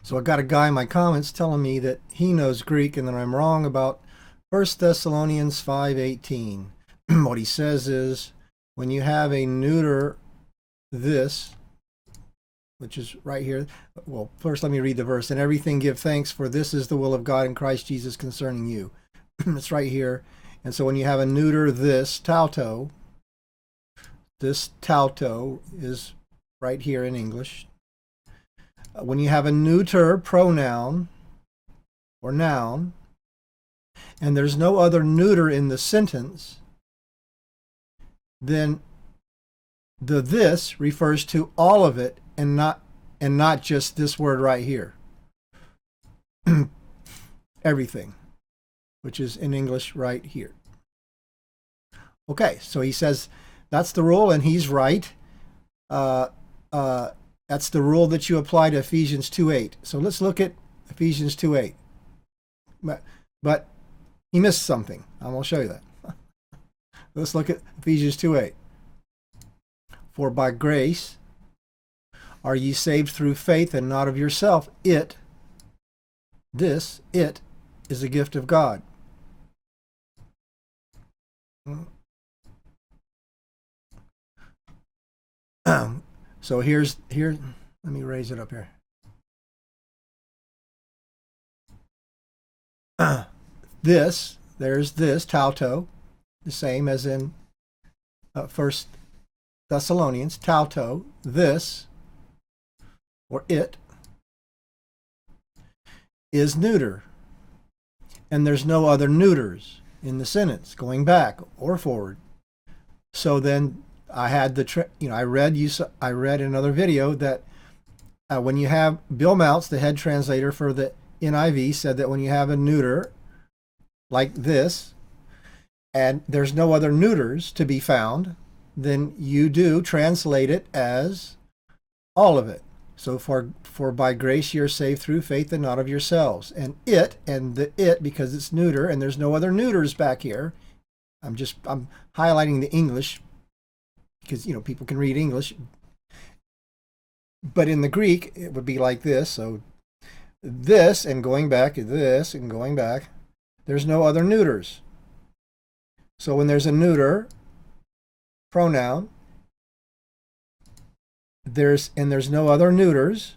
So I got a guy in my comments telling me that he knows Greek and that I'm wrong about 1 Thessalonians 5:18. What he says is when you have a neuter this, which is right here. Well, first let me read the verse. "In everything give thanks, for this is the will of God in Christ Jesus concerning you." It's right here. And so when you have a neuter this, tauto, this tauto is right here in English. When you have a neuter pronoun or noun, and there's no other neuter in the sentence, then the this refers to all of it and not just this word right here. Everything, which is in English right here. Okay, so he says that's the rule, and he's right. That's the rule that you apply to Ephesians 2:8. So let's look at Ephesians 2:8. But he missed something. I'm going to show you that. Let's look at Ephesians 2:8. "For by grace are ye saved through faith, and not of yourself. It is a gift of God." So here, let me raise it up here. There's this, tauto, the same as in 1 Thessalonians, tauto, this, or it, is neuter. And there's no other neuters in the sentence, going back or forward. So then I had I read in another video that when you have Bill Mounts, the head translator for the NIV, said that when you have a neuter like this, and there's no other neuters to be found, then you do translate it as all of it. So for by grace you're saved through faith and not of yourselves. And the it, because it's neuter, and there's no other neuters back here. I'm highlighting the English because people can read English. But in the Greek it would be like this. So this and going back, this and going back. There's no other neuters. So when there's a neuter pronoun, there's no other neuters,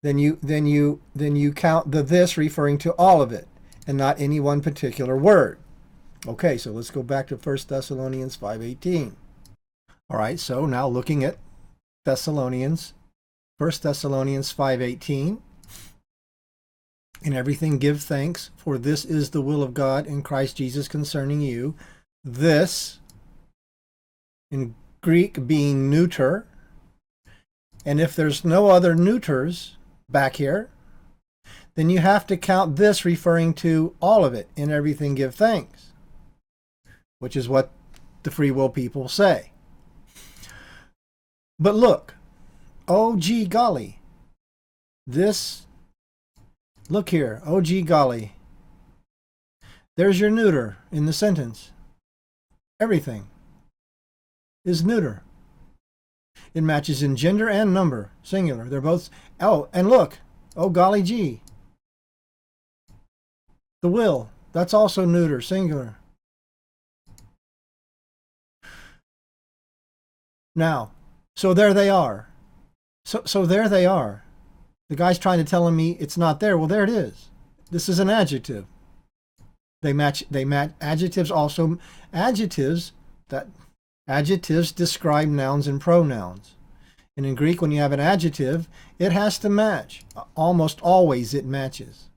then you count the this referring to all of it and not any one particular word. Okay, so let's go back to 1 Thessalonians 5:18. All right, so now looking at 1 Thessalonians 5:18. "In everything give thanks, for this is the will of God in Christ Jesus concerning you." This, in Greek, being neuter. And if there's no other neuters back here, then you have to count this referring to all of it. "In everything give thanks," which is what the free will people say. But look, oh gee golly, look here, oh gee golly, there's your neuter in the sentence. Everything is neuter. It matches in gender and number, singular. They're both, oh, and look, oh golly gee. The will, that's also neuter, singular. Now, so there they are. So there they are. The guy's trying to tell me it's not there. Well, there it is. This is an adjective. They match adjectives also. Adjectives describe nouns and pronouns. And in Greek, when you have an adjective, it has to match. Almost always it matches.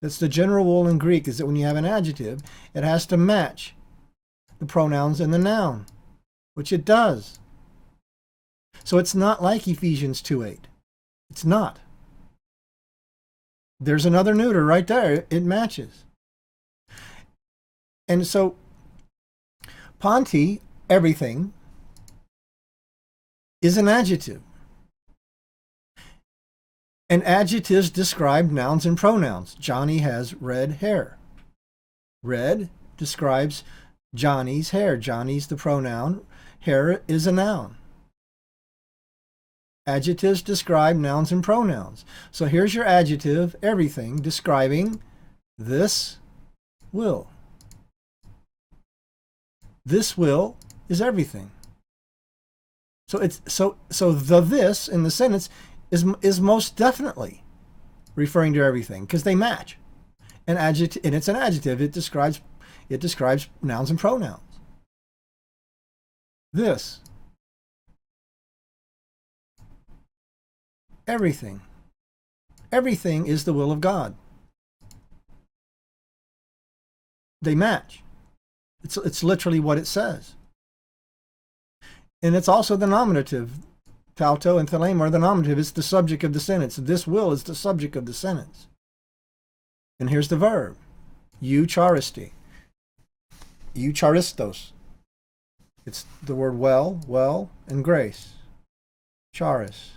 That's the general rule in Greek, is that when you have an adjective, it has to match the pronouns and the noun, which it does. So it's not like Ephesians 2:8. It's not. There's another neuter right there. It matches. And so Ponti, everything, is an adjective. And adjectives describe nouns and pronouns. Johnny has red hair. Red describes Johnny's hair. Johnny's the pronoun. Hair is a noun. Adjectives describe nouns and pronouns. So here's your adjective, everything, describing this will. This will is everything. So the this in the sentence is most definitely referring to everything because they match. And it's an adjective. It describes nouns and pronouns. This. Everything. Everything is the will of God. They match. It's literally what it says. And it's also the nominative. Tauto and thelema are the nominative. It's the subject of the sentence. This will is the subject of the sentence. And here's the verb. Eucharisti. Eucharistos. It's the word well, and grace. Charis.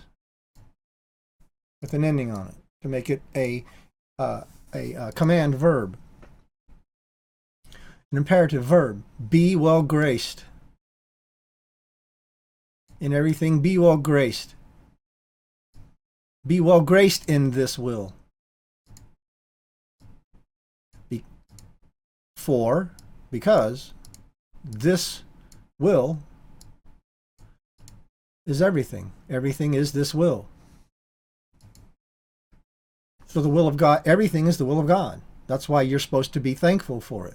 With an ending on it to make it a command verb. An imperative verb. Be well graced. In everything, be well graced. Be well graced in this will. Because this will is everything. Everything is this will. So the will of God, everything is the will of God. That's why you're supposed to be thankful for it.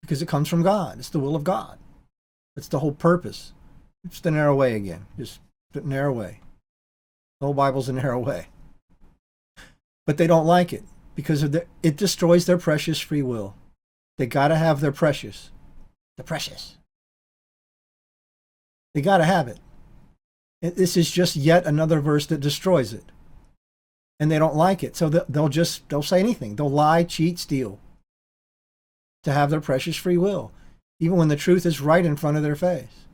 Because it comes from God. It's the will of God. It's the whole purpose. It's the narrow way again. Just the narrow way. The whole Bible's a narrow way. But they don't like it because it destroys their precious free will. They got to have their precious. The precious. They got to have it. This is just yet another verse that destroys it. And they don't like it. So they'll say anything. They'll lie, cheat, steal to have their precious free will, even when the truth is right in front of their face.